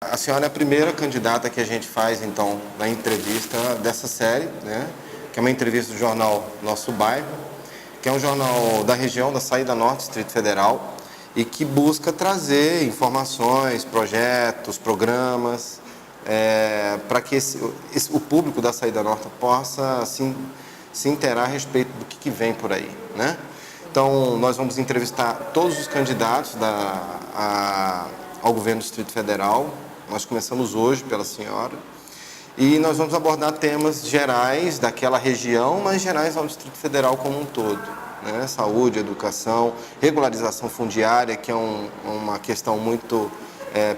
A senhora é a primeira candidata que a gente faz, então, na entrevista dessa série, né? Que é uma entrevista do jornal Nosso Bairro, que é um jornal da região da Saída Norte, Distrito Federal, e que busca trazer informações, projetos, programas, para que o público da Saída Norte possa se inteirar a respeito do que vem por aí, né? Então, nós vamos entrevistar todos os candidatos ao governo do Distrito Federal. Nós começamos hoje pela senhora e nós vamos abordar temas gerais daquela região, mas gerais ao Distrito Federal como um todo, né? Saúde, educação, regularização fundiária, que é uma questão muito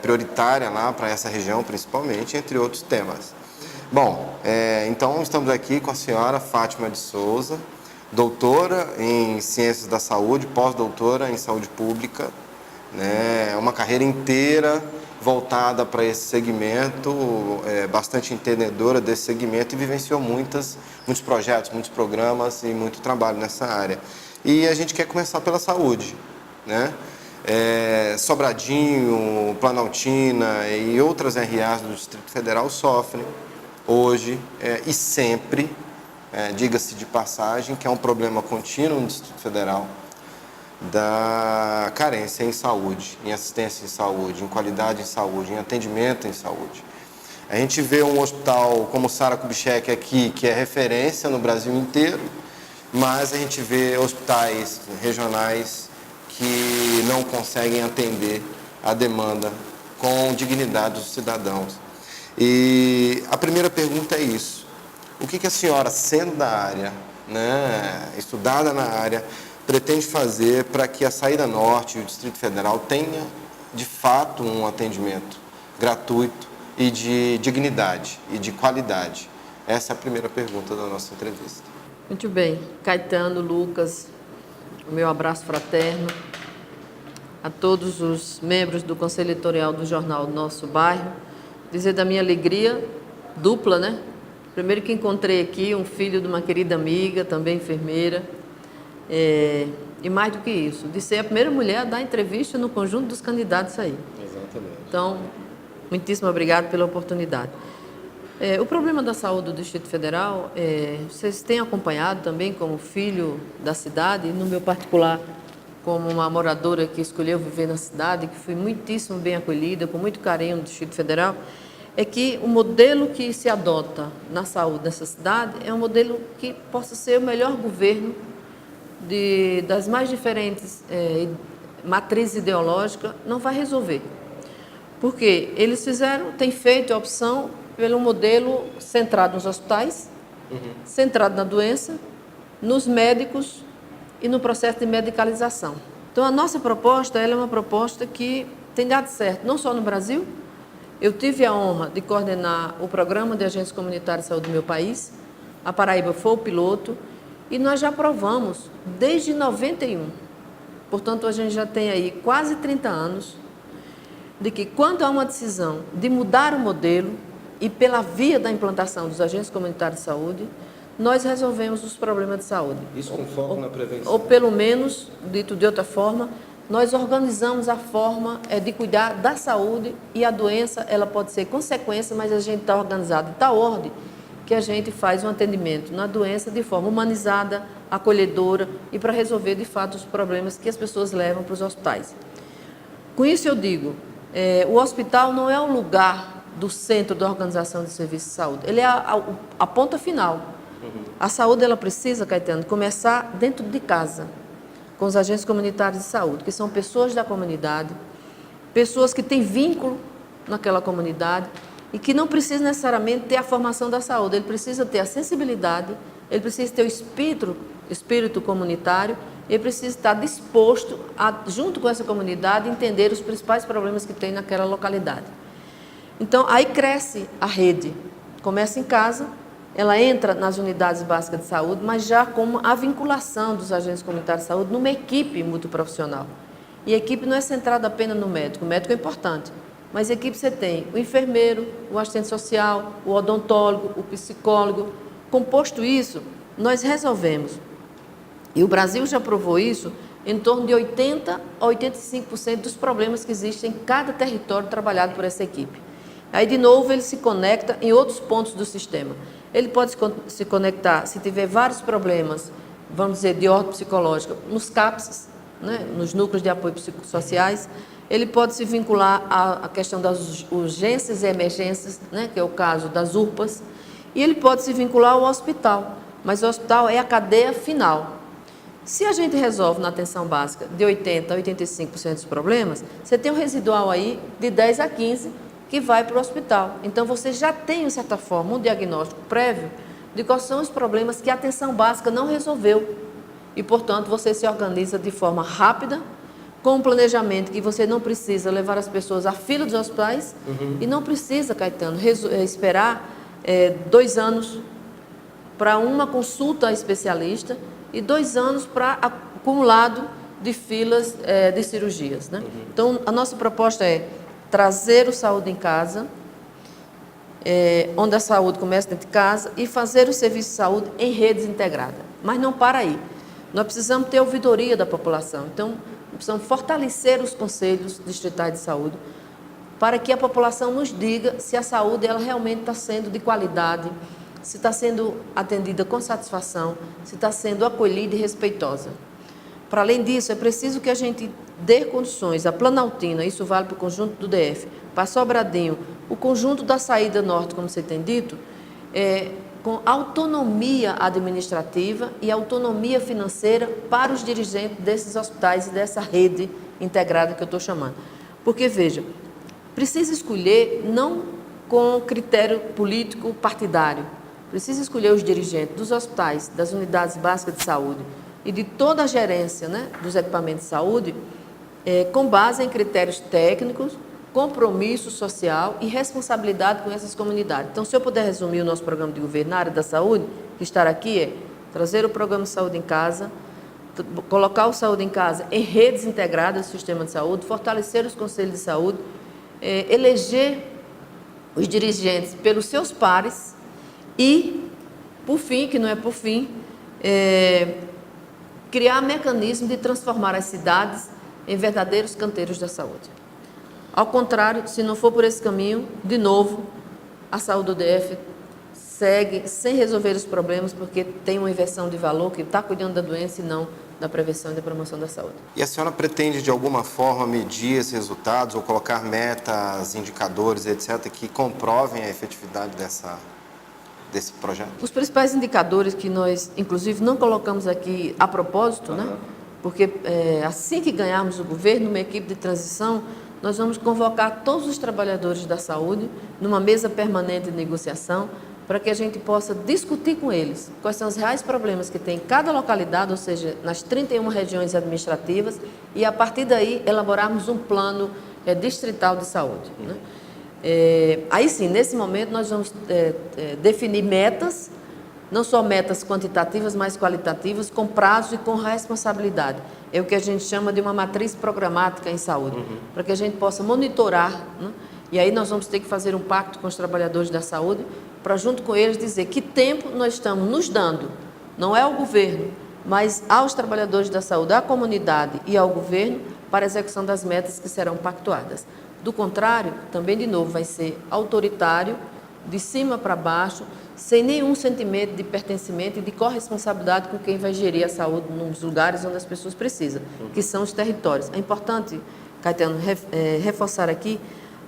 prioritária lá para essa região, principalmente, entre outros temas. Bom, então estamos aqui com a senhora Fátima de Souza, doutora em Ciências da Saúde, pós-doutora em Saúde Pública, né? Uma carreira inteira voltada para esse segmento, bastante entendedora desse segmento e vivenciou muitos projetos, muitos programas e muito trabalho nessa área. E a gente quer começar pela saúde, né? Sobradinho, Planaltina e outras RAs do Distrito Federal sofrem hoje e sempre, diga-se de passagem, que é um problema contínuo no Distrito Federal, da carência em saúde, em assistência em saúde, em qualidade em saúde, em atendimento em saúde. A gente vê um hospital como o Sara Kubitschek aqui, que é referência no Brasil inteiro, mas a gente vê hospitais regionais que não conseguem atender a demanda com dignidade dos cidadãos. E a primeira pergunta é isso: o que a senhora, sendo da área, né, estudada na área, pretende fazer para que a Saída Norte e o Distrito Federal tenha, de fato, um atendimento gratuito e de dignidade e de qualidade? Essa é a primeira pergunta da nossa entrevista. Muito bem. Caetano, Lucas, o meu abraço fraterno a todos os membros do Conselho Editorial do jornal Nosso Bairro. Dizer da minha alegria dupla, né? Primeiro que encontrei aqui um filho de uma querida amiga, também enfermeira, e mais do que isso, de ser a primeira mulher a dar entrevista no conjunto dos candidatos aí. Exatamente. Então, muitíssimo obrigado pela oportunidade. O problema da saúde do Distrito Federal, vocês têm acompanhado também como filho da cidade, e no meu particular, como uma moradora que escolheu viver na cidade, que fui muitíssimo bem acolhida, com muito carinho no Distrito Federal, é que o modelo que se adota na saúde dessa cidade é um modelo que possa ser o melhor governo das mais diferentes matrizes ideológicas, não vai resolver. Porque eles têm feito a opção pelo modelo centrado nos hospitais, centrado na doença, nos médicos e no processo de medicalização. Então, a nossa proposta ela é uma proposta que tem dado certo, não só no Brasil. Eu tive a honra de coordenar o Programa de Agentes Comunitários de Saúde do meu país. A Paraíba foi o piloto e nós já provamos desde 91. Portanto, a gente já tem aí quase 30 anos de que quando há uma decisão de mudar o modelo e pela via da implantação dos agentes comunitários de saúde, nós resolvemos os problemas de saúde. Isso com foco na prevenção. Ou pelo menos, dito de outra forma, nós organizamos a forma de cuidar da saúde e a doença, ela pode ser consequência, mas a gente está organizado em tal ordem que a gente faz um atendimento na doença de forma humanizada, acolhedora e para resolver, de fato, os problemas que as pessoas levam para os hospitais. Com isso eu digo, o hospital não é o lugar do centro da organização de serviços de saúde, ele é a ponta final. A saúde, ela precisa, Caetano, começar dentro de casa, com os agentes comunitários de saúde, que são pessoas da comunidade, pessoas que têm vínculo naquela comunidade e que não precisam necessariamente ter a formação da saúde, ele precisa ter a sensibilidade, ele precisa ter o espírito comunitário, ele precisa estar disposto a, junto com essa comunidade, entender os principais problemas que tem naquela localidade. Então, aí cresce a rede, começa em casa, ela entra nas unidades básicas de saúde, mas já com a vinculação dos agentes comunitários de saúde numa equipe multiprofissional. E a equipe não é centrada apenas no médico, o médico é importante, mas a equipe você tem o enfermeiro, o assistente social, o odontólogo, o psicólogo. Composto isso, nós resolvemos. E o Brasil já provou isso em torno de 80% a 85% dos problemas que existem em cada território trabalhado por essa equipe. Aí, de novo, ele se conecta em outros pontos do sistema. Ele pode se conectar, se tiver vários problemas, vamos dizer, de ordem psicológica, nos CAPS, né, nos núcleos de apoio psicossociais. Ele pode se vincular à questão das urgências e emergências, né, que é o caso das UPAs, e ele pode se vincular ao hospital, mas o hospital é a cadeia final. Se a gente resolve na atenção básica de 80% a 85% dos problemas, você tem um residual aí de 10 a 15% que vai para o hospital. Então, você já tem, de certa forma, um diagnóstico prévio de quais são os problemas que a atenção básica não resolveu. E, portanto, você se organiza de forma rápida, com um planejamento que você não precisa levar as pessoas à fila dos hospitais e não precisa, Caetano, esperar 2 anos para uma consulta a especialista e 2 anos para acumulado de filas de cirurgias, né? Então, a nossa proposta é trazer o Saúde em Casa, onde a saúde começa dentro de casa, e fazer o serviço de saúde em redes integradas. Mas não para aí. Nós precisamos ter ouvidoria da população. Então, precisamos fortalecer os conselhos distritais de saúde para que a população nos diga se a saúde ela realmente está sendo de qualidade, se está sendo atendida com satisfação, se está sendo acolhida e respeitosa. Para além disso, é preciso que a gente dê condições à Planaltina, isso vale para o conjunto do DF, para Sobradinho, o conjunto da saída norte, como você tem dito, com autonomia administrativa e autonomia financeira para os dirigentes desses hospitais e dessa rede integrada que eu estou chamando. Porque, veja, precisa escolher não com critério político partidário, precisa escolher os dirigentes dos hospitais, das unidades básicas de saúde e de toda a gerência, né, dos equipamentos de saúde, com base em critérios técnicos, compromisso social e responsabilidade com essas comunidades. Então, se eu puder resumir o nosso programa de governo na área da saúde, que estar aqui é trazer o programa Saúde em Casa, colocar o Saúde em Casa em redes integradas do sistema de saúde, fortalecer os conselhos de saúde, eleger os dirigentes pelos seus pares e, por fim, que não é por fim, criar mecanismo de transformar as cidades em verdadeiros canteiros da saúde. Ao contrário, se não for por esse caminho, de novo, a saúde do DF segue sem resolver os problemas, porque tem uma inversão de valor que está cuidando da doença e não da prevenção e da promoção da saúde. E a senhora pretende, de alguma forma, medir esses resultados ou colocar metas, indicadores, etc., que comprovem a efetividade desse projeto? Os principais indicadores que nós, inclusive, não colocamos aqui a propósito, né? Porque assim que ganharmos o governo, uma equipe de transição, nós vamos convocar todos os trabalhadores da saúde numa mesa permanente de negociação para que a gente possa discutir com eles quais são os reais problemas que tem em cada localidade, ou seja, nas 31 regiões administrativas, e a partir daí elaborarmos um plano distrital de saúde, né? Aí sim, nesse momento nós vamos definir metas, não só metas quantitativas, mas qualitativas, com prazo e com responsabilidade. É o que a gente chama de uma matriz programática em saúde, para que a gente possa monitorar, né? E aí nós vamos ter que fazer um pacto com os trabalhadores da saúde, para junto com eles dizer que tempo nós estamos nos dando, não é ao governo, mas aos trabalhadores da saúde, à comunidade e ao governo, para a execução das metas que serão pactuadas. Do contrário, também de novo vai ser autoritário, de cima para baixo, sem nenhum sentimento de pertencimento e de corresponsabilidade com quem vai gerir a saúde nos lugares onde as pessoas precisam, que são os territórios. É importante, Caetano, reforçar aqui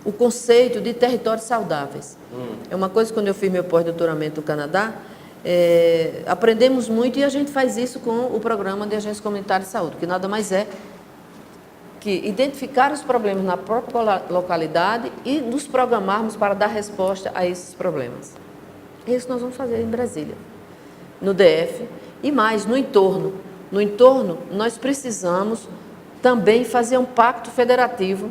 o conceito de territórios saudáveis. É uma coisa, quando eu fiz meu pós-doutoramento no Canadá, aprendemos muito e a gente faz isso com o programa de agência comunitária de saúde, que nada mais é que identificar os problemas na própria localidade e nos programarmos para dar resposta a esses problemas. É isso que nós vamos fazer em Brasília, no DF e mais, no entorno. No entorno, nós precisamos também fazer um pacto federativo.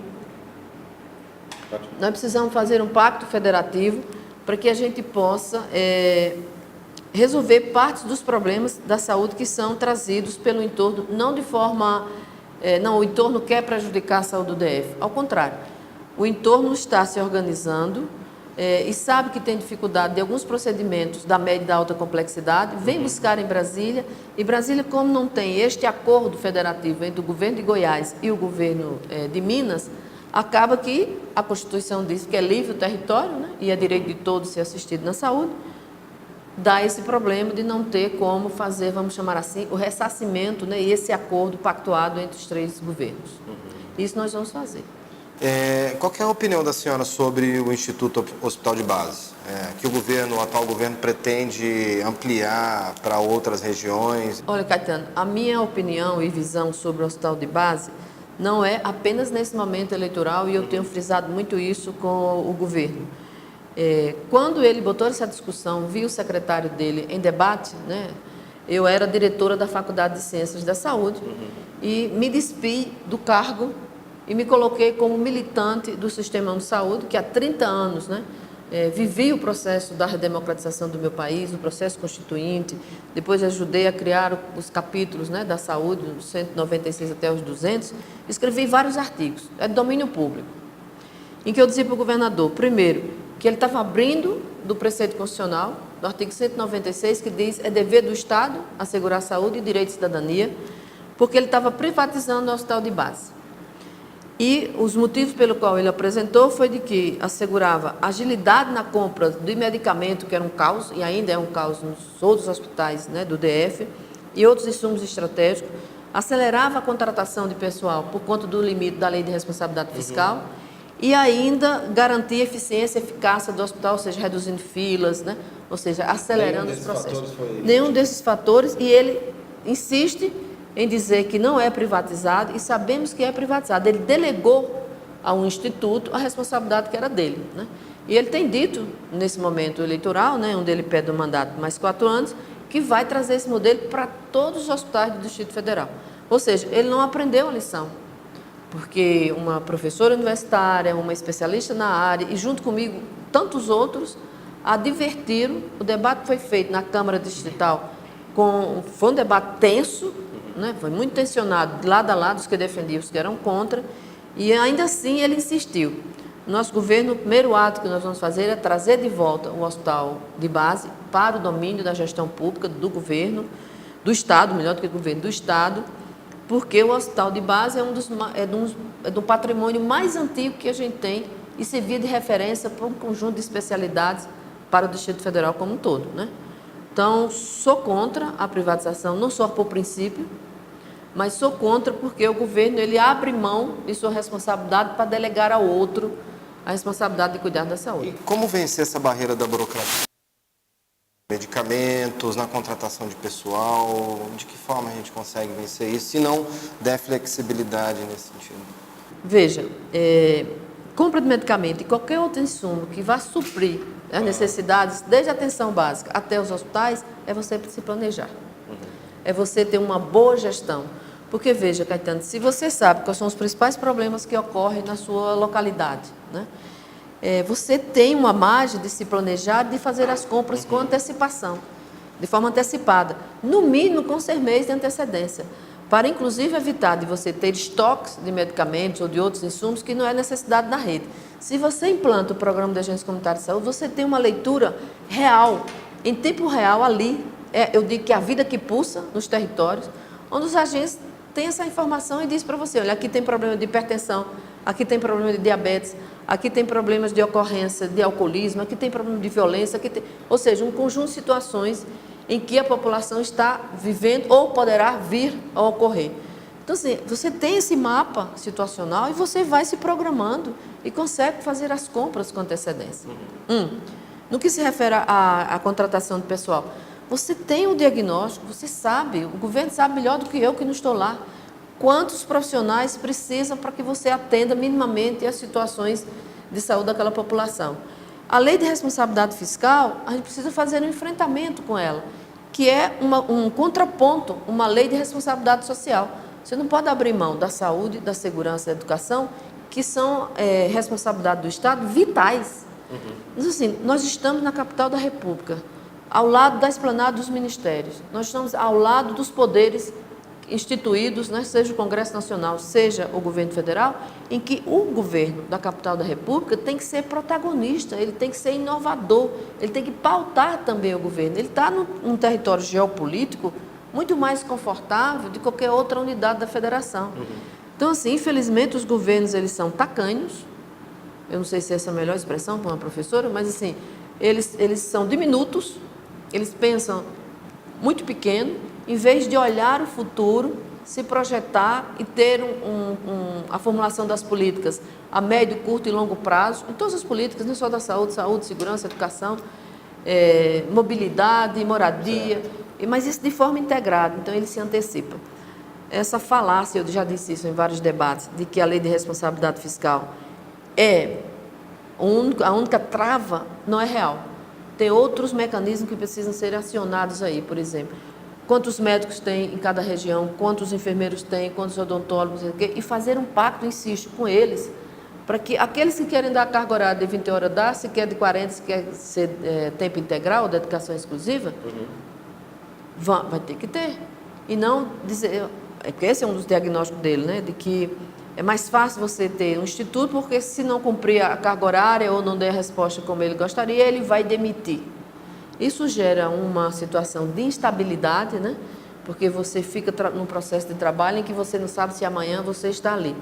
Nós precisamos fazer um pacto federativo para que a gente possa resolver partes dos problemas da saúde que são trazidos pelo entorno, não de forma... o entorno quer prejudicar a saúde do DF. Ao contrário, o entorno está se organizando e sabe que tem dificuldade de alguns procedimentos da média e da alta complexidade, vem buscar em Brasília, e Brasília, como não tem este acordo federativo entre o governo de Goiás e o governo de Minas, acaba que a Constituição diz que é livre o território, né, e é direito de todos ser assistido na saúde, dá esse problema de não ter como fazer, vamos chamar assim, o ressarcimento, né, e esse acordo pactuado entre os 3 governos. Isso nós vamos fazer. Qual que é a opinião da senhora sobre o Instituto Hospital de Base? Que o atual governo pretende ampliar para outras regiões? Olha, Caetano, a minha opinião e visão sobre o Hospital de Base não é apenas nesse momento eleitoral, e eu tenho frisado muito isso com o governo. Quando ele botou essa discussão, vi o secretário dele em debate, né, eu era diretora da Faculdade de Ciências da Saúde e me despi do cargo e me coloquei como militante do Sistema de Saúde, que há 30 anos, né, vivi o processo da redemocratização do meu país, o processo constituinte, depois ajudei a criar os capítulos, né, da saúde, dos 196 até os 200, escrevi vários artigos, é de domínio público, em que eu dizia para o governador, primeiro, que ele estava abrindo do preceito constitucional, do artigo 196, que diz é dever do Estado assegurar a saúde e direito de cidadania, porque ele estava privatizando o hospital de base. E os motivos pelo qual ele apresentou foi de que assegurava agilidade na compra de medicamento, que era um caos, e ainda é um caos nos outros hospitais, né, do DF, e outros insumos estratégicos, acelerava a contratação de pessoal por conta do limite da lei de responsabilidade fiscal, e ainda garantia eficiência e eficácia do hospital, ou seja, reduzindo filas, né, ou seja, acelerando os processos. Nenhum desses fatores, e ele insiste em dizer que não é privatizado, e sabemos que é privatizado. Ele delegou a um instituto a responsabilidade que era dele, né? E ele tem dito, nesse momento eleitoral, né, onde ele pede um mandato de mais 4 anos, que vai trazer esse modelo para todos os hospitais do Distrito Federal. Ou seja, ele não aprendeu a lição, porque uma professora universitária, uma especialista na área, e junto comigo tantos outros, advertiram. O debate foi feito na Câmara Distrital, foi um debate tenso, né? Foi muito tensionado, de lado a lado, os que defendiam, os que eram contra, e ainda assim ele insistiu. Nosso governo, o primeiro ato que nós vamos fazer é trazer de volta o hospital de base para o domínio da gestão pública do governo, do Estado, melhor do que do governo, do Estado, porque o hospital de base é do patrimônio mais antigo que a gente tem e servia de referência para um conjunto de especialidades para o Distrito Federal como um todo, né? Então, sou contra a privatização, não só por princípio, mas sou contra porque o governo ele abre mão de sua responsabilidade para delegar ao outro a responsabilidade de cuidar da saúde. E como vencer essa barreira da burocracia? Medicamentos, na contratação de pessoal, de que forma a gente consegue vencer isso, se não der flexibilidade nesse sentido? Veja, compra de medicamento e qualquer outro insumo que vá suprir as necessidades, desde a atenção básica até os hospitais, é você se planejar. É você ter uma boa gestão. Porque, veja, Caetano, se você sabe quais são os principais problemas que ocorrem na sua localidade, né? Você tem uma margem de se planejar, de fazer as compras com antecipação, de forma antecipada, no mínimo com 6 meses de antecedência, para inclusive evitar de você ter estoques de medicamentos ou de outros insumos que não é necessidade na rede. Se você implanta o programa de agência comunitária de saúde, você tem uma leitura real, em tempo real ali, eu digo que é a vida que pulsa nos territórios, onde os agentes têm essa informação e diz para você, olha, aqui tem problema de hipertensão, aqui tem problema de diabetes, aqui tem problemas de ocorrência de alcoolismo, aqui tem problema de violência, ou seja, um conjunto de situações em que a população está vivendo ou poderá vir a ocorrer. Então, assim, você tem esse mapa situacional e você vai se programando e consegue fazer as compras com antecedência. No que se refere à contratação de pessoal, você tem um diagnóstico, você sabe, o governo sabe melhor do que eu que não estou lá, quantos profissionais precisam para que você atenda minimamente as situações de saúde daquela população. A lei de responsabilidade fiscal, a gente precisa fazer um enfrentamento com ela, que é um contraponto, uma lei de responsabilidade social. Você não pode abrir mão da saúde, da segurança e da educação, que são responsabilidade do Estado, vitais. Mas, assim, nós estamos na capital da República, ao lado da esplanada dos ministérios. Nós estamos ao lado dos poderes instituídos, né, seja o Congresso Nacional, seja o governo federal, em que o governo da capital da República tem que ser protagonista, ele tem que ser inovador, ele tem que pautar também o governo. Ele está num território geopolítico muito mais confortável de qualquer outra unidade da federação. Então, assim, infelizmente, os governos, eles são tacanhos. Eu não sei se essa é a melhor expressão para uma professora, mas, assim, eles são diminutos, eles pensam muito pequeno, em vez de olhar o futuro, se projetar e ter a formulação das políticas a médio, curto e longo prazo, em todas as políticas, não só da saúde, segurança, educação, mobilidade, moradia, mas isso de forma integrada, então ele se antecipa. Essa falácia, eu já disse isso em vários debates, de que a lei de responsabilidade fiscal é a única trava, não é real. Tem outros mecanismos que precisam ser acionados aí, por exemplo. Quantos médicos tem em cada região, quantos enfermeiros tem, quantos odontólogos, e fazer um pacto, insisto, com eles, para que aqueles que querem dar carga horária de 20 horas dá, se quer de 40, se quer ser tempo integral, dedicação exclusiva, vai ter que ter. E não dizer, porque esse é um dos diagnósticos dele, né, de que é mais fácil você ter um instituto, porque se não cumprir a carga horária ou não der a resposta como ele gostaria, ele vai demitir. Isso gera uma situação de instabilidade, né? Porque você fica num processo de trabalho em que você não sabe se amanhã você está ali.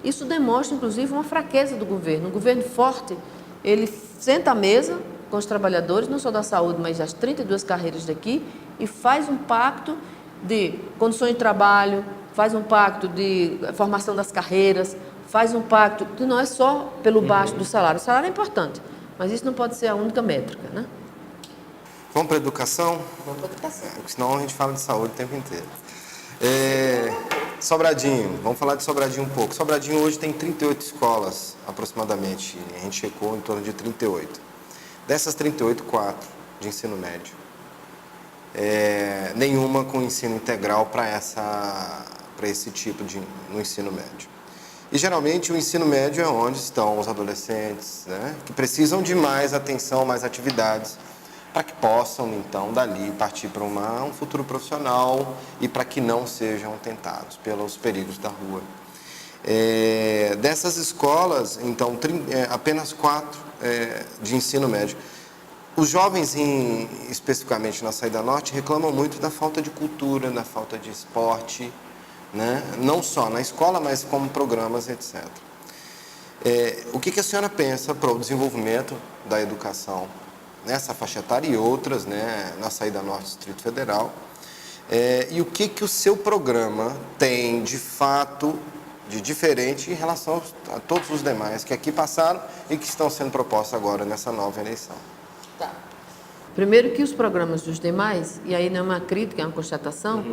Isso demonstra, inclusive, uma fraqueza do governo. Um governo forte, ele senta à mesa com os trabalhadores, não só da saúde, mas das 32 carreiras daqui, e faz um pacto de condições de trabalho, faz um pacto de formação das carreiras, faz um pacto que não é só pelo baixo do salário. O salário é importante, mas isso não pode ser a única métrica, né? Vamos para a educação? Vamos para a educação. Porque senão a gente fala de saúde o tempo inteiro. Sobradinho, vamos falar de Sobradinho um pouco. Sobradinho hoje tem 38 escolas, aproximadamente. A gente checou em torno de 38. Dessas 38, 4 de ensino médio. Nenhuma com ensino integral para esse tipo no ensino médio. E geralmente o ensino médio é onde estão os adolescentes, né, que precisam de mais atenção, mais atividades, para que possam, então, dali partir para um futuro profissional e para que não sejam tentados pelos perigos da rua. Dessas escolas, então, apenas 4 de ensino médio. Os jovens, especificamente na Saída Norte, reclamam muito da falta de cultura, da falta de esporte, né? Não só na escola, mas como programas, etc. O que a senhora pensa para o desenvolvimento da educação nessa faixa etária e outras, né, na Saída Norte do Distrito Federal? E o que o seu programa tem, de fato, de diferente em relação a todos os demais que aqui passaram e que estão sendo propostos agora nessa nova eleição? Tá. Primeiro que os programas dos demais, e aí não é uma crítica, é uma constatação,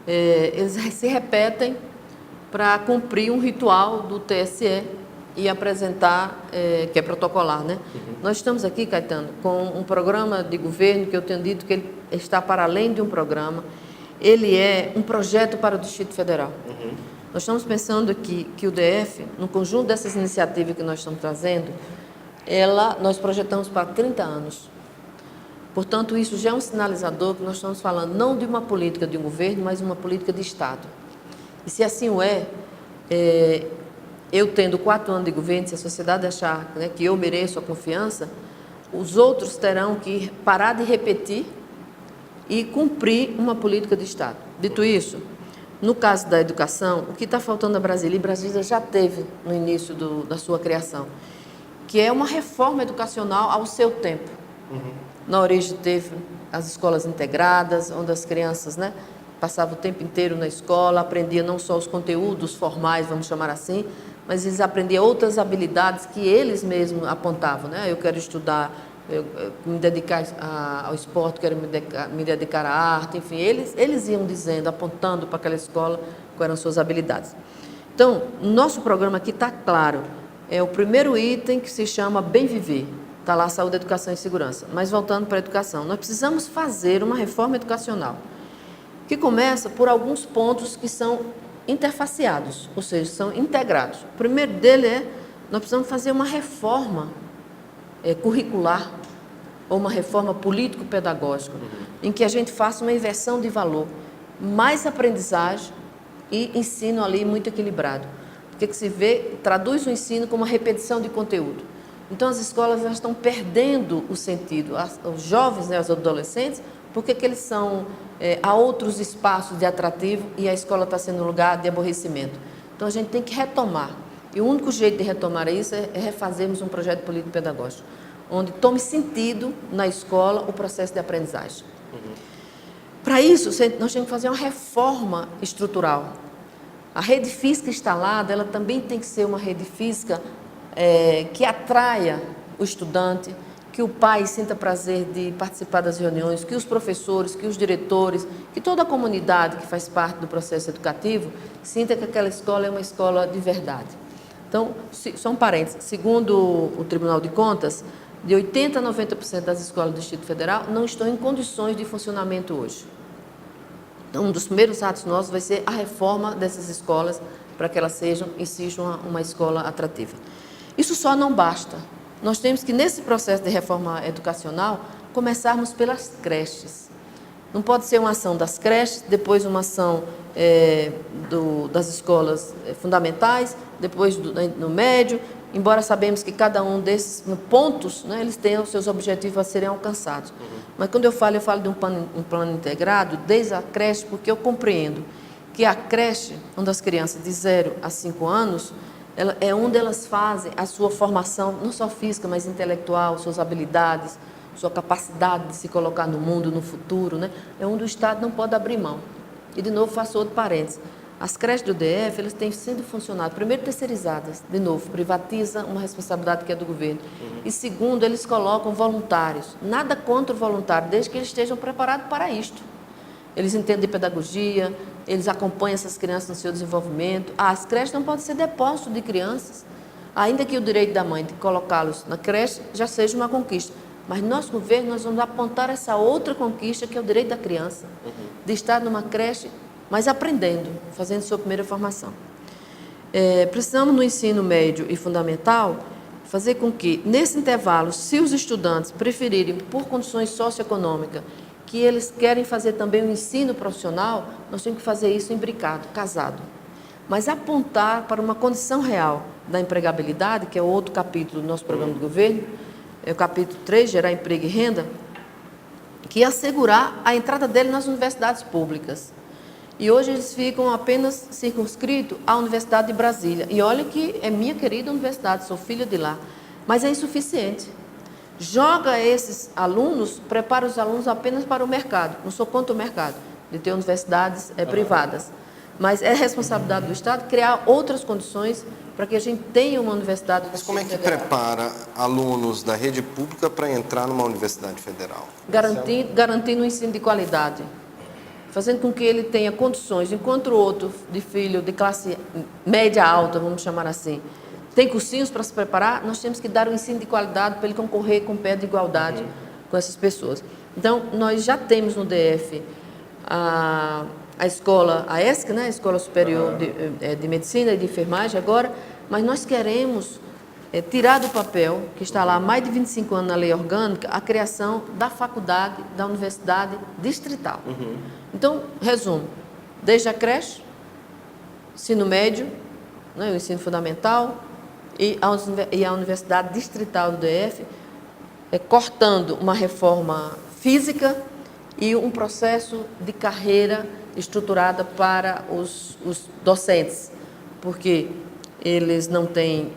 eles se repetem para cumprir um ritual do TSE e apresentar, que é protocolar, né? Nós estamos aqui, Caetano, com um programa de governo que eu tenho dito que ele está para além de um programa, ele é um projeto para o Distrito Federal. Nós estamos pensando aqui que o DF, no conjunto dessas iniciativas que nós estamos trazendo, nós projetamos para 30 anos. Portanto, isso já é um sinalizador que nós estamos falando não de uma política de um governo, mas uma política de Estado. E se assim o eu tendo 4 anos de governo, se a sociedade achar, né, que eu mereço a confiança, os outros terão que parar de repetir e cumprir uma política de Estado. Dito isso, no caso da educação, o que está faltando a Brasília, e Brasília já teve no início da sua criação, que é uma reforma educacional ao seu tempo. Na origem teve as escolas integradas, onde as crianças, né, passavam o tempo inteiro na escola, aprendiam não só os conteúdos formais, vamos chamar assim, mas eles aprendiam outras habilidades que eles mesmos apontavam, né? Eu quero estudar, me dedicar ao esporte, quero me dedicar à arte, enfim, eles iam dizendo, apontando para aquela escola quais eram suas habilidades. Então, nosso programa aqui está claro, é o primeiro item que se chama Bem Viver, está lá saúde, educação e segurança. Mas voltando para a educação, nós precisamos fazer uma reforma educacional, que começa por alguns pontos que são interfaceados, ou seja, são integrados. O primeiro dele nós precisamos fazer uma reforma curricular, ou uma reforma político-pedagógica, em que a gente faça uma inversão de valor, mais aprendizagem e ensino ali muito equilibrado. Porque que se vê, traduz o ensino como uma repetição de conteúdo. Então, as escolas já estão perdendo o sentido, os jovens, né, os adolescentes, porque que eles são há outros espaços de atrativo e a escola está sendo um lugar de aborrecimento. Então, a gente tem que retomar. E o único jeito de retomar isso é refazermos um projeto político-pedagógico, onde tome sentido na escola o processo de aprendizagem. Para isso, nós temos que fazer uma reforma estrutural. A rede física instalada, ela também tem que ser uma rede física que atraia o estudante, que o pai sinta prazer de participar das reuniões, que os professores, que os diretores, que toda a comunidade que faz parte do processo educativo sinta que aquela escola é uma escola de verdade. Então, só um parênteses, segundo o Tribunal de Contas, de 80% a 90% das escolas do Distrito Federal não estão em condições de funcionamento hoje. Então, um dos primeiros atos nossos vai ser a reforma dessas escolas para que elas sejam uma escola atrativa. Isso só não basta. Nós temos que, nesse processo de reforma educacional, começarmos pelas creches. Não pode ser uma ação das creches, depois uma ação das escolas fundamentais, depois no médio, embora sabemos que cada um desses pontos, né, eles têm os seus objetivos a serem alcançados. Mas quando eu falo de um plano integrado, desde a creche, porque eu compreendo que a creche, onde as crianças de 0 a 5 anos, é onde elas fazem a sua formação, não só física, mas intelectual, suas habilidades, sua capacidade de se colocar no mundo, no futuro, né? É onde o Estado não pode abrir mão. E, de novo, faço outro parênteses. As creches do DF, elas têm sido funcionado, primeiro, terceirizadas, de novo, privatiza uma responsabilidade que é do governo. E, segundo, eles colocam voluntários. Nada contra o voluntário, desde que eles estejam preparados para isto. Eles entendem de pedagogia, eles acompanham essas crianças no seu desenvolvimento. As creches não podem ser depósito de crianças, ainda que o direito da mãe de colocá-los na creche já seja uma conquista. Mas nosso governo, nós vamos apontar essa outra conquista, que é o direito da criança, de estar numa creche, mas aprendendo, fazendo sua primeira formação. Precisamos, no ensino médio e fundamental, fazer com que, nesse intervalo, se os estudantes preferirem, por condições socioeconômicas, que eles querem fazer também o ensino profissional, nós temos que fazer isso imbricado, casado. Mas apontar para uma condição real da empregabilidade, que é outro capítulo do nosso programa de governo, é o capítulo 3, gerar emprego e renda, que assegurar a entrada dele nas universidades públicas. E hoje eles ficam apenas circunscritos à Universidade de Brasília. E olha que é minha querida universidade, sou filha de lá. Mas é insuficiente. Joga esses alunos, prepara os alunos apenas para o mercado. Não sou contra o mercado, de ter universidades privadas. Mas é responsabilidade do Estado criar outras condições para que a gente tenha uma universidade... Mas como é que prepara alunos da rede pública para entrar numa universidade federal? Garantindo um ensino de qualidade, fazendo com que ele tenha condições, enquanto o outro de filho de classe média alta, vamos chamar assim, tem cursinhos para se preparar, nós temos que dar um ensino de qualidade para ele concorrer com pé de igualdade com essas pessoas. Então, nós já temos no DF a escola, a ESC, né, a Escola Superior de Medicina e de Enfermagem agora, mas nós queremos tirar do papel, que está lá há mais de 25 anos na lei orgânica, a criação da faculdade da universidade distrital. Então, resumo, desde a creche, ensino médio, né, o ensino fundamental e a Universidade Distrital do DF, cortando uma reforma física e um processo de carreira estruturada para os docentes, porque eles não têm,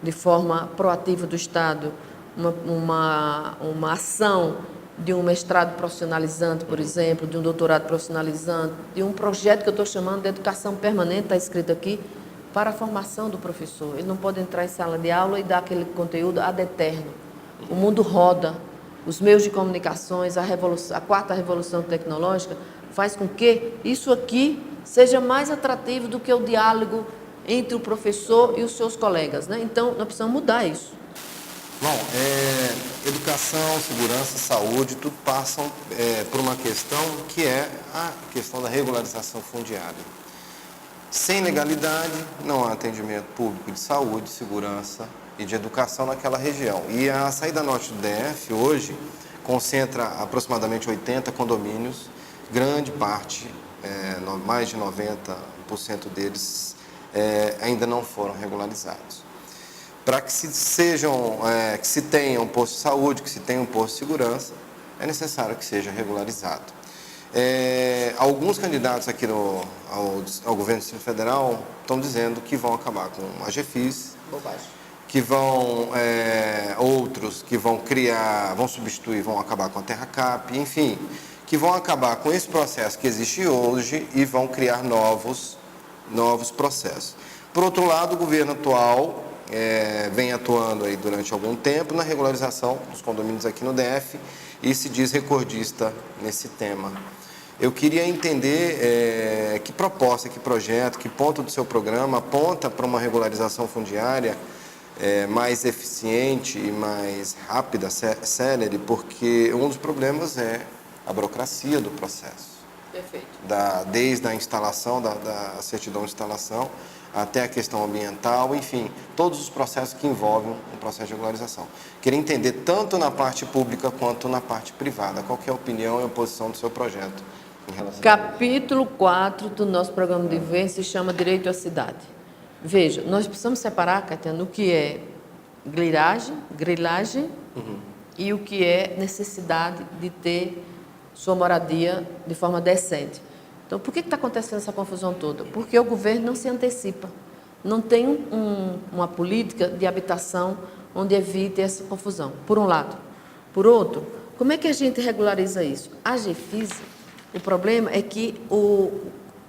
de forma proativa do Estado, uma ação de um mestrado profissionalizante, por exemplo, de um doutorado profissionalizante, de um projeto que eu estou chamando de educação permanente, está escrito aqui, para a formação do professor. Ele não pode entrar em sala de aula e dar aquele conteúdo ad eterno. O mundo roda, os meios de comunicações, a quarta revolução tecnológica faz com que isso aqui seja mais atrativo do que o diálogo entre o professor e os seus colegas, né? Então, nós precisamos mudar isso. Bom, educação, segurança, saúde, tudo passam por uma questão que é a questão da regularização fundiária. Sem legalidade, não há atendimento público de saúde, segurança e de educação naquela região. E a saída norte do DF, hoje, concentra aproximadamente 80 condomínios, grande parte, mais de 90% deles, ainda não foram regularizados. Para que se tenha um posto de saúde, que se tenha um posto de segurança, é necessário que seja regularizado. Alguns candidatos aqui ao governo do Distrito Federal estão dizendo que vão acabar com a GFIS, que outros que vão criar, vão substituir, vão acabar com a TerraCap, enfim, que vão acabar com esse processo que existe hoje e vão criar novos processos. Por outro lado, o governo atual vem atuando aí durante algum tempo na regularização dos condomínios aqui no DF e se diz recordista nesse tema. Eu queria entender que proposta, que projeto, que ponto do seu programa aponta para uma regularização fundiária mais eficiente e mais rápida, célere, porque um dos problemas é a burocracia do processo. Perfeito. Desde a instalação, da certidão de instalação, até a questão ambiental, enfim, todos os processos que envolvem o processo de regularização. Queria entender tanto na parte pública quanto na parte privada. Qual que é a opinião e a posição do seu projeto? Capítulo 4 do nosso programa de governo se chama Direito à Cidade. Veja, nós precisamos separar, Caetano, o que é grilagem e o que é necessidade de ter sua moradia de forma decente. Então, por que está acontecendo essa confusão toda? Porque o governo não se antecipa, não tem uma política de habitação onde evite essa confusão, por um lado. Por outro, como é que a gente regulariza isso? A GFIS, o problema é que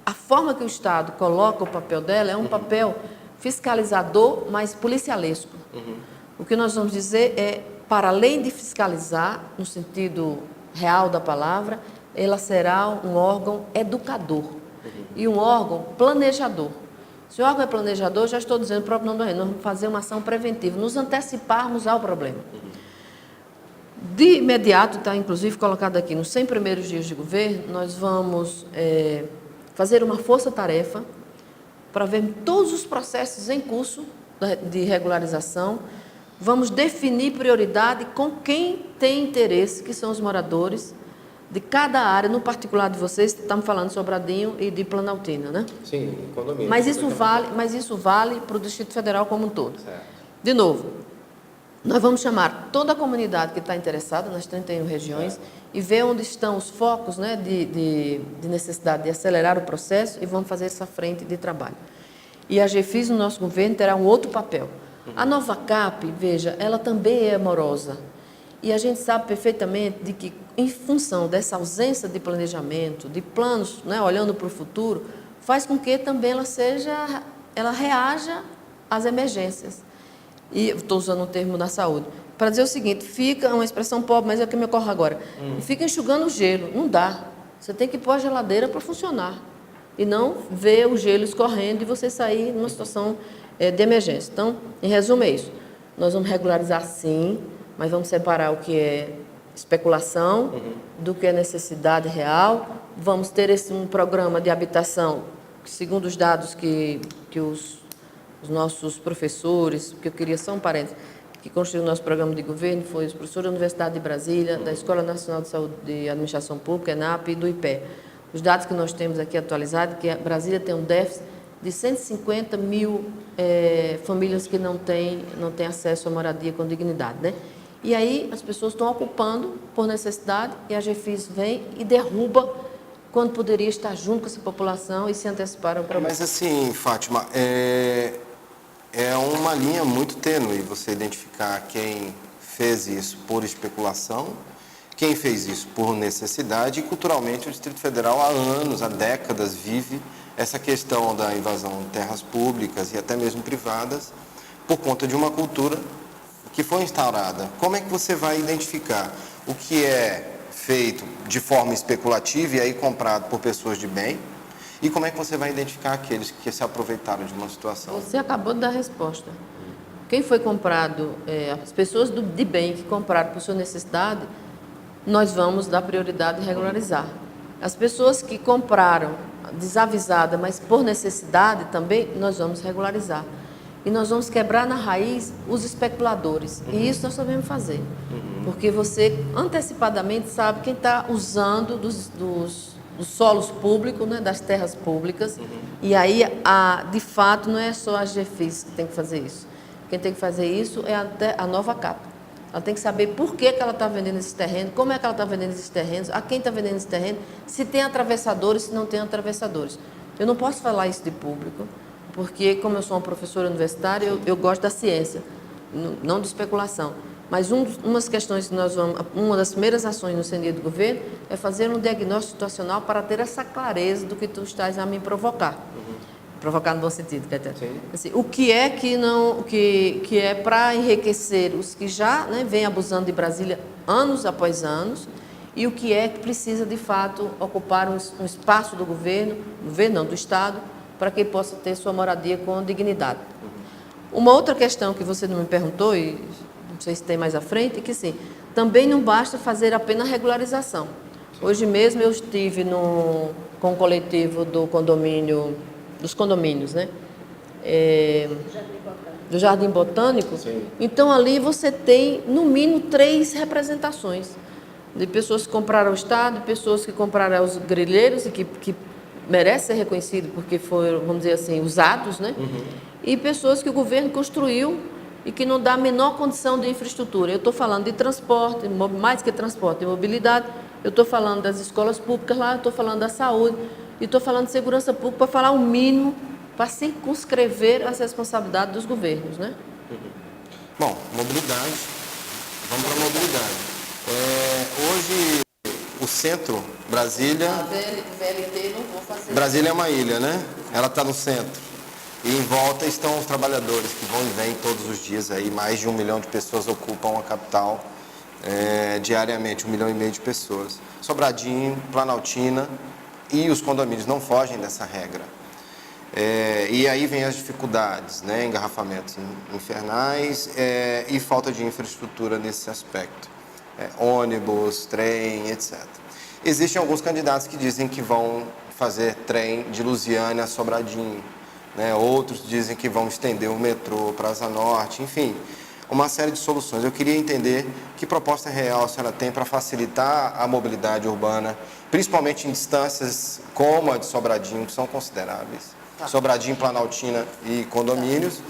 a forma que o Estado coloca o papel dela é um papel fiscalizador, mas policialesco. O que nós vamos dizer é, para além de fiscalizar, no sentido real da palavra, ela será um órgão educador e um órgão planejador. Se o órgão é planejador, já estou dizendo o próprio nome do reino, nós vamos fazer uma ação preventiva, nos anteciparmos ao problema. De imediato, está inclusive colocado aqui, nos 100 primeiros dias de governo, nós vamos fazer uma força-tarefa para ver todos os processos em curso de regularização. Vamos definir prioridade com quem tem interesse, que são os moradores de cada área, no particular de vocês, estamos falando de Sobradinho e de Planaltina, né? Sim, condomínio. Mas isso vale para o Distrito Federal como um todo. Certo. De novo, nós vamos chamar toda a comunidade que está interessada nas 31 regiões e ver onde estão os focos, né, de necessidade de acelerar o processo e vamos fazer essa frente de trabalho. E a GFIS, no nosso governo, terá um outro papel. A Nova Cap, veja, ela também é morosa. E a gente sabe perfeitamente de que, em função dessa ausência de planejamento, de planos, né, olhando para o futuro, faz com que também ela reaja às emergências. E estou usando o termo da saúde. Para dizer o seguinte, fica uma expressão pobre, mas é o que me ocorre agora. Fica enxugando o gelo. Não dá. Você tem que pôr a geladeira para funcionar. E não ver o gelo escorrendo e você sair numa situação de emergência. Então, em resumo, é isso. Nós vamos regularizar sim, mas vamos separar o que é especulação do que é necessidade real. Vamos ter um programa de habitação, que, segundo os dados que os nossos professores, que eu queria só um parênteses, que construiu o nosso programa de governo, foi os professores da Universidade de Brasília, da Escola Nacional de Saúde e Administração Pública, ENAP, e do IPE. Os dados que nós temos aqui atualizados, que a Brasília tem um déficit de 150 mil famílias que não têm acesso à moradia com dignidade, né? E aí as pessoas estão ocupando por necessidade e a GFIS vem e derruba quando poderia estar junto com essa população e se antecipar ao problema. Mas assim, Fátima, é uma linha muito tênue você identificar quem fez isso por especulação, quem fez isso por necessidade, e culturalmente o Distrito Federal há anos, há décadas, vive essa questão da invasão de terras públicas e até mesmo privadas por conta de uma cultura que foi instaurada. Como é que você vai identificar o que é feito de forma especulativa e aí comprado por pessoas de bem? E como é que você vai identificar aqueles que se aproveitaram de uma situação? Você acabou de dar a resposta. Quem foi comprado, as pessoas de bem que compraram por sua necessidade, nós vamos dar prioridade e regularizar. As pessoas que compraram desavisada, mas por necessidade também, nós vamos regularizar. E nós vamos quebrar na raiz os especuladores. E isso nós sabemos fazer. Porque você antecipadamente sabe quem está usando dos solos públicos, né, das terras públicas. E aí, de fato, não é só a GFIS que tem que fazer isso. Quem tem que fazer isso é até a Nova Cap. Ela tem que saber por que ela está vendendo esses terrenos, como é que ela está vendendo esses terrenos, a quem está vendendo esses terrenos, se tem atravessadores, se não tem atravessadores. Eu não posso falar isso de público, porque como eu sou uma professora universitária, eu gosto da ciência, não de especulação. Mas umas questões que uma das primeiras ações no CNI do governo é fazer um diagnóstico situacional para ter essa clareza do que tu estás a me provocar. Provocar no bom sentido, Caetano. Assim, o que é que não, que é para enriquecer os que já, né, vêm abusando de Brasília anos após anos, e o que é que precisa de fato ocupar um espaço do governo não, do Estado, para que ele possa ter sua moradia com dignidade. Uma outra questão que você não me perguntou, e não sei se tem mais à frente, é que sim, também não basta fazer apenas regularização. Hoje mesmo eu estive com o coletivo do condomínio, dos condomínios, né? Do Jardim Botânico. Sim. Então ali você tem no mínimo 3 representações de pessoas que compraram o Estado, de pessoas que compraram os grileiros e que merecem ser reconhecidos porque foram, vamos dizer assim, usados, né? E pessoas que o governo construiu e que não dá a menor condição de infraestrutura. Eu estou falando de transporte, mais que transporte, de mobilidade, eu estou falando das escolas públicas lá, eu estou falando da saúde, e estou falando de segurança pública para falar o mínimo, para circunscrever as responsabilidades dos governos, né? Bom, mobilidade. Vamos para a mobilidade. Hoje, o centro, Brasília... A VLT não vou fazer. Brasília é uma ilha, né? Ela está no centro. E em volta estão os trabalhadores que vão e vêm todos os dias. Aí, mais de 1 milhão de pessoas ocupam a capital diariamente, 1,5 milhão de pessoas. Sobradinho, Planaltina... E os condomínios não fogem dessa regra. E aí vem as dificuldades, né? Engarrafamentos infernais e falta de infraestrutura nesse aspecto. Ônibus, trem, etc. Existem alguns candidatos que dizem que vão fazer trem de Lusiânia a Sobradinho, né? Outros dizem que vão estender o metrô para a Asa Norte, enfim, uma série de soluções. Eu queria entender que proposta real a senhora tem para facilitar a mobilidade urbana, principalmente em distâncias como a de Sobradinho, que são consideráveis. Sobradinho, Planaltina e condomínios.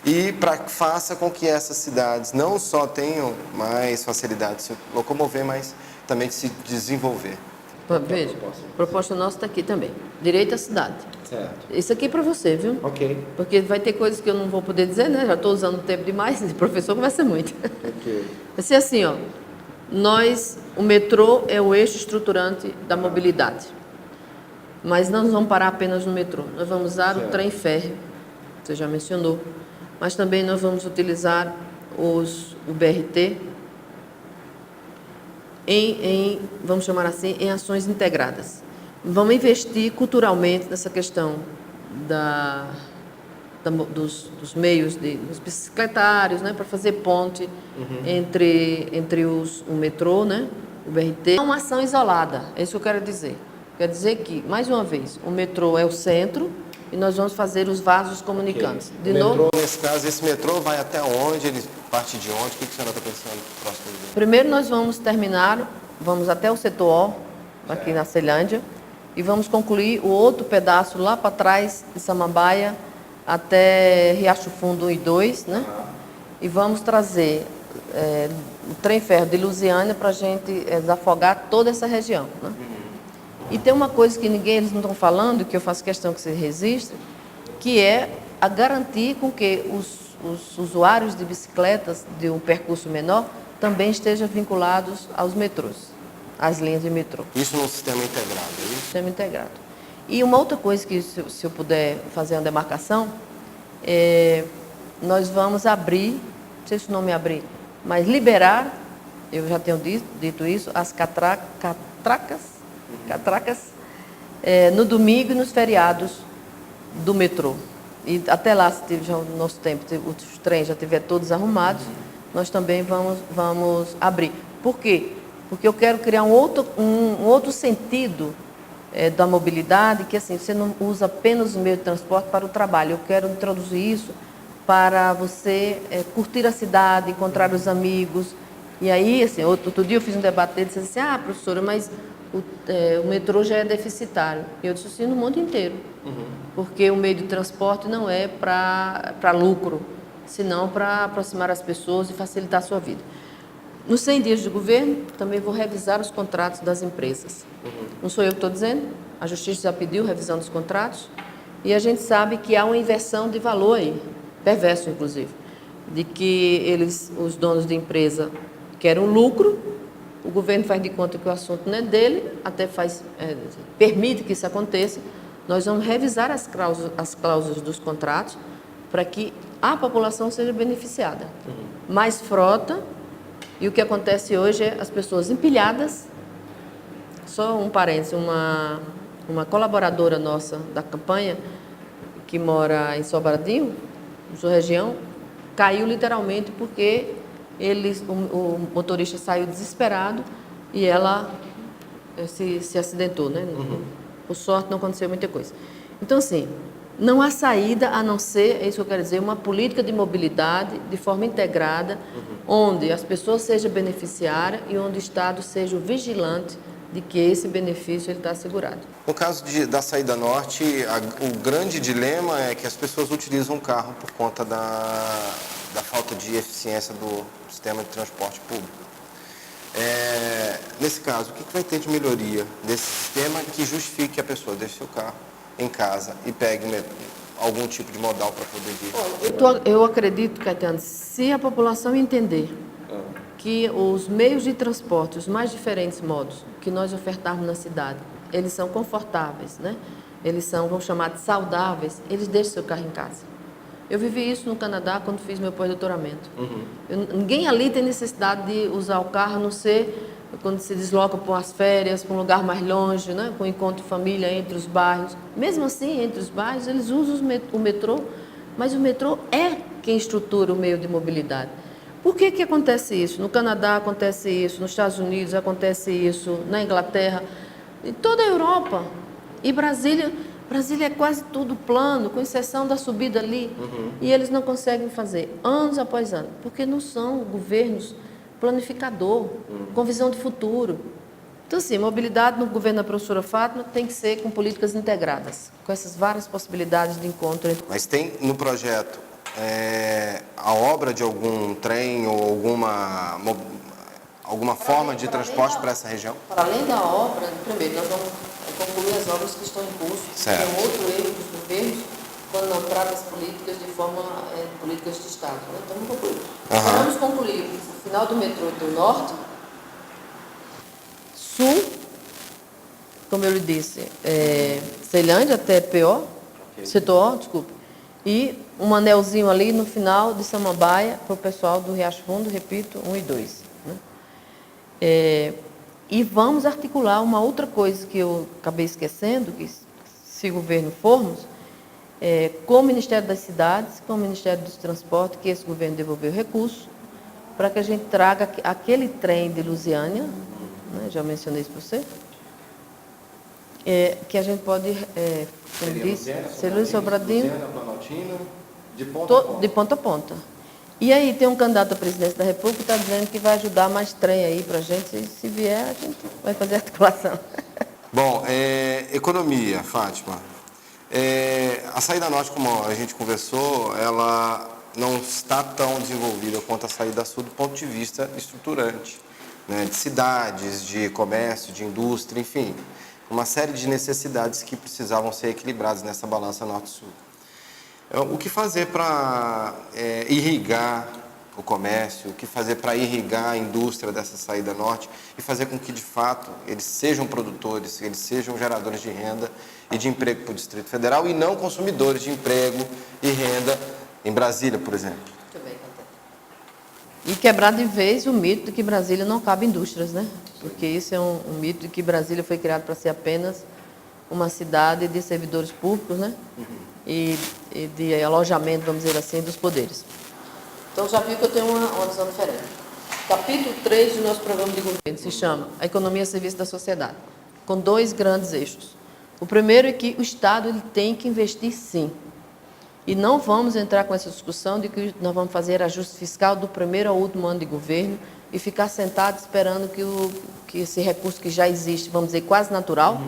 E para que faça com que essas cidades não só tenham mais facilidade de se locomover, mas também de se desenvolver. Veja, a proposta nossa está aqui também. Direito à cidade. Certo. Isso aqui é para você, viu? Ok. Porque vai ter coisas que eu não vou poder dizer, né? Já estou usando tempo demais, o professor conversa muito. Ok. Vai ser assim, ó. O metrô é o eixo estruturante da mobilidade. Mas não vamos parar apenas no metrô. Nós vamos usar o trem férreo, você já mencionou. Mas também nós vamos utilizar o BRT vamos chamar assim, em ações integradas. Vamos investir culturalmente nessa questão dos meios, dos bicicletários, né, para fazer ponte entre o metrô, né, o BRT. É uma ação isolada, é isso que eu quero dizer. Quer dizer que, mais uma vez, o metrô é o centro e nós vamos fazer os vasos comunicantes. Okay. De novo, nesse caso, esse metrô vai até onde? Ele parte de onde? O que a senhora está pensando próximo dele? Primeiro nós vamos até o setor O, aqui na Ceilândia, e vamos concluir o outro pedaço lá para trás, de Samambaia, até Riacho Fundo 1 e 2, né? E vamos trazer o trem ferro de Lusiânia para a gente desafogar toda essa região, né? E tem uma coisa que eles não estão falando, que eu faço questão que se registre, que é a garantir com que os usuários de bicicletas de um percurso menor também estejam vinculados aos metrôs, às linhas de metrô. Isso no sistema integrado, é isso? Sistema integrado. E uma outra coisa que, se eu puder fazer uma demarcação, nós vamos abrir, não sei se o nome é abrir, mas liberar, eu já tenho dito isso, as catracas no domingo e nos feriados do metrô. E até lá, se já no nosso tempo, os trens já estiver todos arrumados, nós também vamos abrir. Por quê? Porque eu quero criar um outro sentido da mobilidade, que assim, você não usa apenas o meio de transporte para o trabalho. Eu quero introduzir isso para você curtir a cidade, encontrar os amigos. E aí, assim, outro dia eu fiz um debate dele e disse assim, professora, mas o metrô já é deficitário. E eu disse assim, no mundo inteiro. Porque o meio de transporte não é para lucro, senão para aproximar as pessoas e facilitar a sua vida. Nos 100 dias de governo, também vou revisar os contratos das empresas. Não sou eu que estou dizendo, a Justiça já pediu revisão dos contratos, e a gente sabe que há uma inversão de valor aí, perverso inclusive, de que os donos de empresa querem um lucro, o governo faz de conta que o assunto não é dele, até permite que isso aconteça. Nós vamos revisar as cláusulas dos contratos para que a população seja beneficiada. Mais frota, e o que acontece hoje é as pessoas empilhadas. Só um parênteses, uma colaboradora nossa da campanha, que mora em Sobradinho, na sua região, caiu literalmente porque o motorista saiu desesperado e ela se acidentou, né? Por sorte não aconteceu muita coisa. Então, assim, não há saída a não ser, é isso que eu quero dizer, uma política de mobilidade de forma integrada, onde as pessoas sejam beneficiárias e onde o Estado seja o vigilante de que esse benefício está assegurado. No caso da saída norte, o grande dilema é que as pessoas utilizam o carro por conta da falta de eficiência do sistema de transporte público. Nesse caso, o que vai ter de melhoria desse sistema que justifique que a pessoa deixe seu carro em casa e pegue algum tipo de modal para poder vir? Eu acredito, Caetano, se a população entender que os meios de transporte, os mais diferentes modos que nós ofertarmos na cidade, eles são confortáveis, né? Eles são, vamos chamar de saudáveis, eles deixam seu carro em casa. Eu vivi isso no Canadá quando fiz meu pós-doutoramento. Ninguém ali tem necessidade de usar o carro, a não ser quando se desloca para as férias, para um lugar mais longe, né? Com encontro de família entre os bairros. Mesmo assim, entre os bairros, eles usam o metrô, mas o metrô é quem estrutura o meio de mobilidade. Por que acontece isso? No Canadá acontece isso, nos Estados Unidos acontece isso, na Inglaterra, em toda a Europa. E Brasília é quase tudo plano, com exceção da subida ali. E eles não conseguem fazer, anos após ano, porque não são governos planificador, com visão de futuro. Então, assim, mobilidade no governo da professora Fátima tem que ser com políticas integradas, com essas várias possibilidades de encontro. Mas tem no projeto a obra de algum trem ou alguma forma de transporte para essa região? Para além da obra, primeiro, nós vamos concluir as obras que estão em curso. Certo. É um outro erro dos governos, quando não trata as políticas de forma políticas de Estado. Né? Então, vamos concluir. Vamos concluir o final do metrô do Norte, Sul, como eu lhe disse, Ceilândia até PO, setor O, desculpa, e um anelzinho ali no final de Samambaia para o pessoal do Riacho Fundo, repito, 1 e 2. Né? E vamos articular uma outra coisa que eu acabei esquecendo, que se governo formos, com o Ministério das Cidades, com o Ministério dos Transportes, que esse governo devolveu recursos, para que a gente traga aquele trem de Lusiânia, né, já mencionei isso para você, que a gente pode, como disse, Lusiânia, Sobradinho, de ponta a ponta. E aí tem um candidato à presidência da República que está dizendo que vai ajudar mais trem aí para a gente, e se vier a gente vai fazer a articulação. Bom, economia, Fátima. A saída norte, como a gente conversou, ela não está tão desenvolvida quanto a saída sul do ponto de vista estruturante, né, de cidades, de comércio, de indústria, enfim, uma série de necessidades que precisavam ser equilibradas nessa balança norte-sul. O que fazer para irrigar o comércio, o que fazer para irrigar a indústria dessa saída norte e fazer com que, de fato, eles sejam produtores, eles sejam geradores de renda e de emprego para o Distrito Federal e não consumidores de emprego e renda em Brasília, por exemplo. Muito bem, e quebrar de vez o mito de que Brasília não cabe indústrias, né? Porque isso é um mito de que Brasília foi criada para ser apenas uma cidade de servidores públicos, né? E de alojamento, vamos dizer assim, dos poderes. Então, já viu que eu tenho uma visão diferente. Capítulo 3 do nosso programa de governo se chama A Economia a Serviço da Sociedade, com 2 grandes eixos. O primeiro é que o Estado ele tem que investir, sim. E não vamos entrar com essa discussão de que nós vamos fazer ajuste fiscal do primeiro ao último ano de governo e ficar sentado esperando que esse recurso que já existe, vamos dizer, quase natural,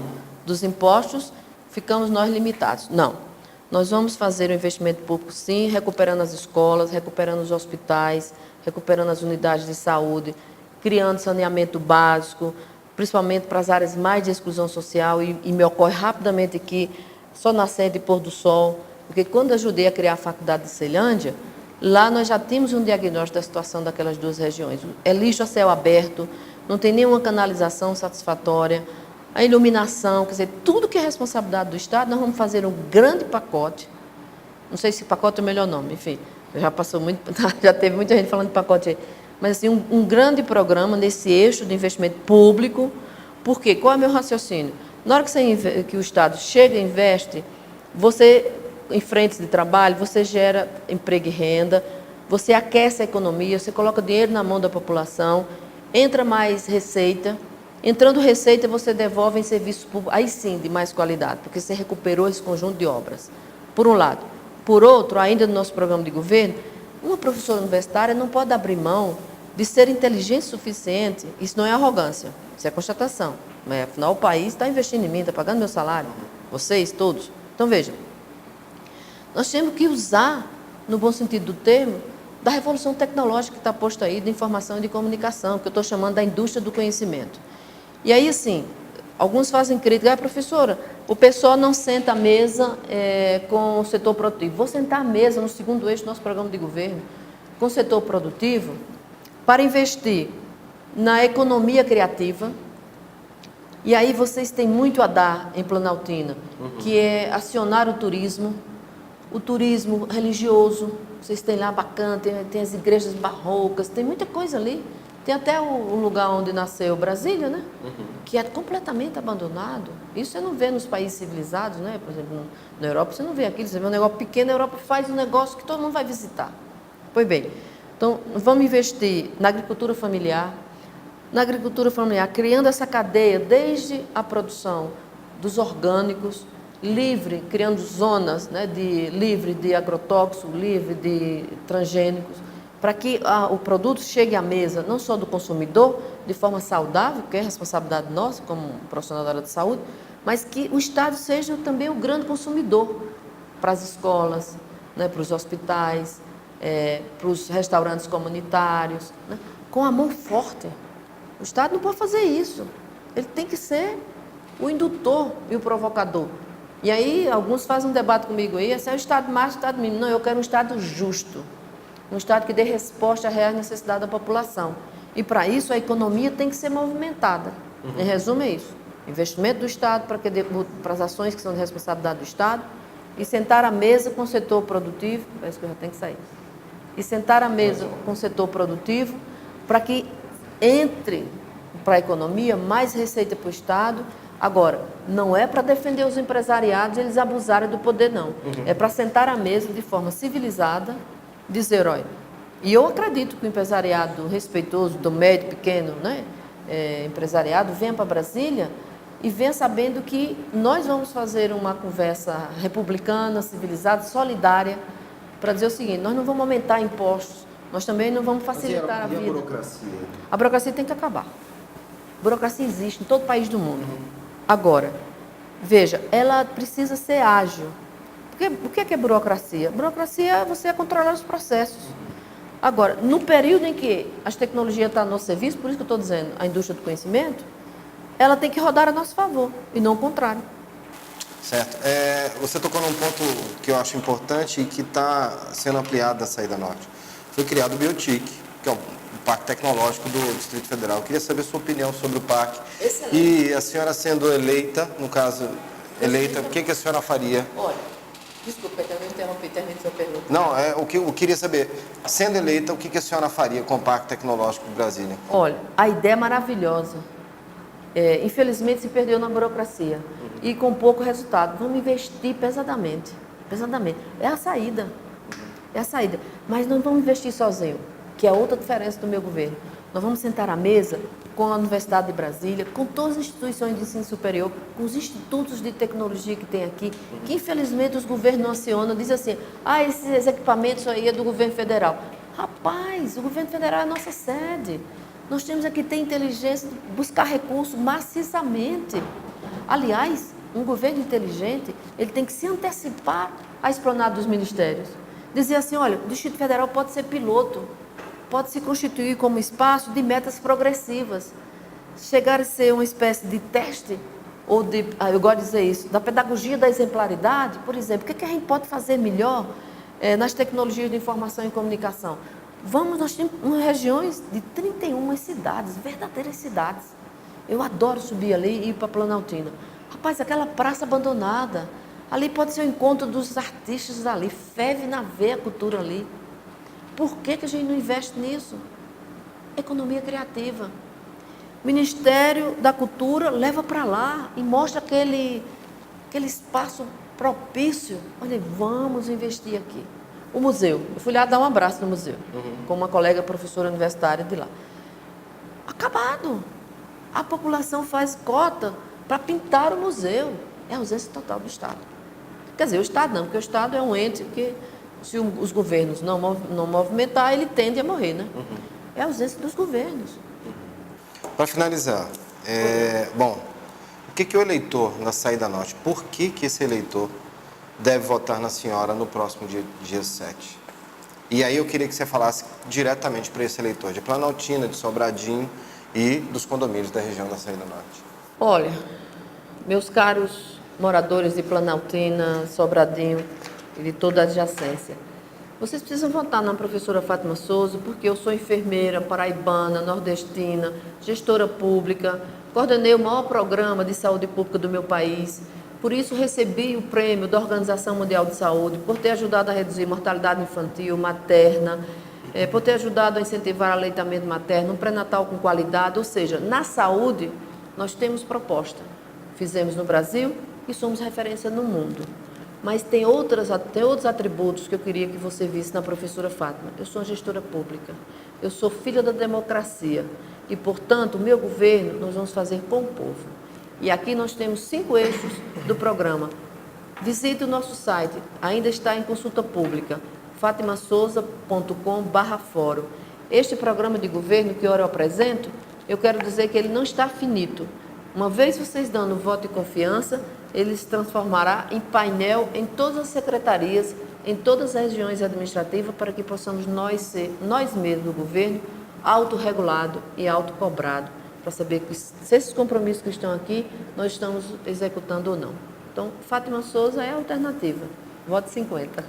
dos impostos, ficamos nós limitados. Não. Nós vamos fazer o investimento público, sim, recuperando as escolas, recuperando os hospitais, recuperando as unidades de saúde, criando saneamento básico, principalmente para as áreas mais de exclusão social, e me ocorre rapidamente aqui, só nascente e pôr do sol, porque quando ajudei a criar a faculdade de Ceilândia, lá nós já tínhamos um diagnóstico da situação daquelas duas regiões. É lixo a céu aberto, não tem nenhuma canalização satisfatória, a iluminação, quer dizer, tudo que é responsabilidade do Estado, nós vamos fazer um grande pacote. Não sei se pacote é o melhor nome, enfim, já passou muito, já teve muita gente falando de pacote aí. Mas assim, um grande programa nesse eixo de investimento público. Por quê? Qual é o meu raciocínio? Na hora que o Estado chega e investe, você, em frentes de trabalho, você gera emprego e renda, você aquece a economia, você coloca dinheiro na mão da população, entra mais receita. Entrando receita, você devolve em serviço público, aí sim, de mais qualidade, porque você recuperou esse conjunto de obras, por um lado. Por outro, ainda no nosso programa de governo, uma professora universitária não pode abrir mão de ser inteligente o suficiente. Isso não é arrogância, isso é constatação. Mas, afinal, o país está investindo em mim, está pagando meu salário, vocês, todos. Então, veja, nós temos que usar, no bom sentido do termo, da revolução tecnológica que está posta aí, de informação e de comunicação, que eu estou chamando da indústria do conhecimento. E aí, assim, alguns fazem crítica, professora, o pessoal não senta à mesa com o setor produtivo. Vou sentar à mesa no segundo eixo do nosso programa de governo, com o setor produtivo, para investir na economia criativa. E aí vocês têm muito a dar em Planaltina, que é acionar o turismo religioso. Vocês têm lá bacana, tem as igrejas barrocas, tem muita coisa ali. Tem até o lugar onde nasceu Brasília, né? Que é completamente abandonado. Isso você não vê nos países civilizados, né? Por exemplo, na Europa você não vê aquilo, você vê um negócio pequeno, a Europa faz um negócio que todo mundo vai visitar. Pois bem, então vamos investir na agricultura familiar, criando essa cadeia desde a produção dos orgânicos, livre, criando zonas, né, livre de agrotóxicos, livre de transgênicos, para que o produto chegue à mesa, não só do consumidor, de forma saudável, que é responsabilidade nossa, como profissional da área de saúde, mas que o Estado seja também o grande consumidor para as escolas, né, para os hospitais, para os restaurantes comunitários, né, com amor forte. O Estado não pode fazer isso. Ele tem que ser o indutor e o provocador. E aí, alguns fazem um debate comigo aí, esse é o Estado macho, o Estado mínimo. Não, eu quero um Estado justo. Um Estado que dê resposta à real necessidade da população. E, para isso, a economia tem que ser movimentada. Em resumo, é isso. Investimento do Estado para as ações que são de responsabilidade do Estado e sentar à mesa com o setor produtivo, parece que eu já tenho que sair, e sentar à mesa com o setor produtivo para que entre para a economia mais receita para o Estado. Agora, não é para defender os empresariados e eles abusarem do poder, não. É para sentar à mesa de forma civilizada, dizer, olha, e eu acredito que o empresariado respeitoso, do médio, pequeno, né, empresariado, venha para Brasília e venha sabendo que nós vamos fazer uma conversa republicana, civilizada, solidária, para dizer o seguinte, nós não vamos aumentar impostos, nós também não vamos facilitar a vida. E a burocracia? A burocracia tem que acabar. A burocracia existe em todo país do mundo. Agora, veja, ela precisa ser ágil. Porque, o que é burocracia? Burocracia é você controlar os processos. Agora, no período em que as tecnologias estão a nosso serviço, por isso que eu estou dizendo, a indústria do conhecimento, ela tem que rodar a nosso favor, e não o contrário. Certo. Você tocou num ponto que eu acho importante e que está sendo ampliado da Saída Norte. Foi criado o Biotic, que é o Parque Tecnológico do Distrito Federal. Eu queria saber a sua opinião sobre o parque. Excelente. E a senhora sendo eleita, no caso, eleita, o que a senhora faria? Olha, desculpa, eu interrompi, termine sua pergunta. Não, o que eu queria saber, sendo eleita, o que a senhora faria com o Parque Tecnológico de Brasília? Olha, a ideia é maravilhosa. Infelizmente se perdeu na burocracia e com pouco resultado. Vamos investir pesadamente. É a saída. Mas não vamos investir sozinho, que é outra diferença do meu governo. Nós vamos sentar à mesa com a Universidade de Brasília, com todas as instituições de ensino superior, com os institutos de tecnologia que tem aqui, que infelizmente os governos não acionam, dizem assim, esses equipamentos aí é do governo federal. Rapaz, o governo federal é a nossa sede. Nós temos aqui que ter inteligência, buscar recursos maciçamente. Aliás, um governo inteligente, ele tem que se antecipar à esplanada dos ministérios. Dizer assim, olha, o Distrito Federal pode ser piloto. pode se constituir como espaço de metas progressivas, chegar a ser uma espécie de teste, ou de, eu gosto de dizer isso, da pedagogia da exemplaridade. Por exemplo, o que a gente pode fazer melhor nas tecnologias de informação e comunicação? Nós temos regiões de 31 cidades, verdadeiras cidades. Eu adoro subir ali e ir para Planaltina. Rapaz, aquela praça abandonada, ali pode ser o encontro dos artistas ali, ferve na veia a cultura ali. Por que a gente não investe nisso? Economia criativa. O Ministério da Cultura leva para lá e mostra aquele espaço propício. Olha, vamos investir aqui. O museu, eu fui lá dar um abraço no museu, com uma colega professora universitária de lá. Acabado. A população faz cota para pintar o museu. É ausência total do Estado. Quer dizer, o Estado não, porque o Estado é um ente que, se os governos não movimentar, ele tende a morrer, né? É a ausência dos governos. Para finalizar, bom, o que o eleitor na Saída Norte, por que esse eleitor deve votar na senhora no próximo dia 7? E aí eu queria que você falasse diretamente para esse eleitor de Planaltina, de Sobradinho e dos condomínios da região da Saída Norte. Olha, meus caros moradores de Planaltina, Sobradinho e de toda a adjacência, vocês precisam votar na professora Fátima Souza, porque eu sou enfermeira, paraibana, nordestina, gestora pública, coordenei o maior programa de saúde pública do meu país. Por isso, recebi o prêmio da Organização Mundial de Saúde, por ter ajudado a reduzir mortalidade infantil, materna, por ter ajudado a incentivar o aleitamento materno, um pré-natal com qualidade. Ou seja, na saúde, nós temos proposta. Fizemos no Brasil e somos referência no mundo. Mas tem outros atributos que eu queria que você visse na professora Fátima. Eu sou uma gestora pública, eu sou filha da democracia e, portanto, o meu governo nós vamos fazer com o povo. E aqui nós temos 5 eixos do programa. Visite o nosso site, ainda está em consulta pública, fatimasouza.com/fórum. Este programa de governo que eu apresento, eu quero dizer que ele não está finito. Uma vez vocês dando voto de confiança, ele se transformará em painel em todas as secretarias, em todas as regiões administrativas, para que possamos nós mesmos, o governo, autorregulado e autocobrado, para saber se esses compromissos que estão aqui, nós estamos executando ou não. Então, Fátima Souza é a alternativa. Voto 50.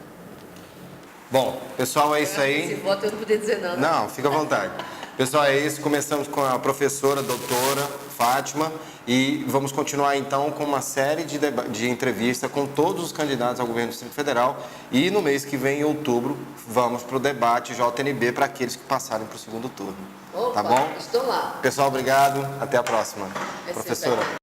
Bom, pessoal, é isso aí. Esse voto eu não podia dizer não. Não, fica à vontade. Pessoal, é isso. Começamos com a professora, doutora Fátima, e vamos continuar então com uma série de entrevistas com todos os candidatos ao governo do Distrito Federal. E no mês que vem, em outubro, vamos para o debate JNB para aqueles que passarem para o segundo turno. Opa, tá bom? Estou lá. Pessoal, obrigado. Até a próxima. Professora.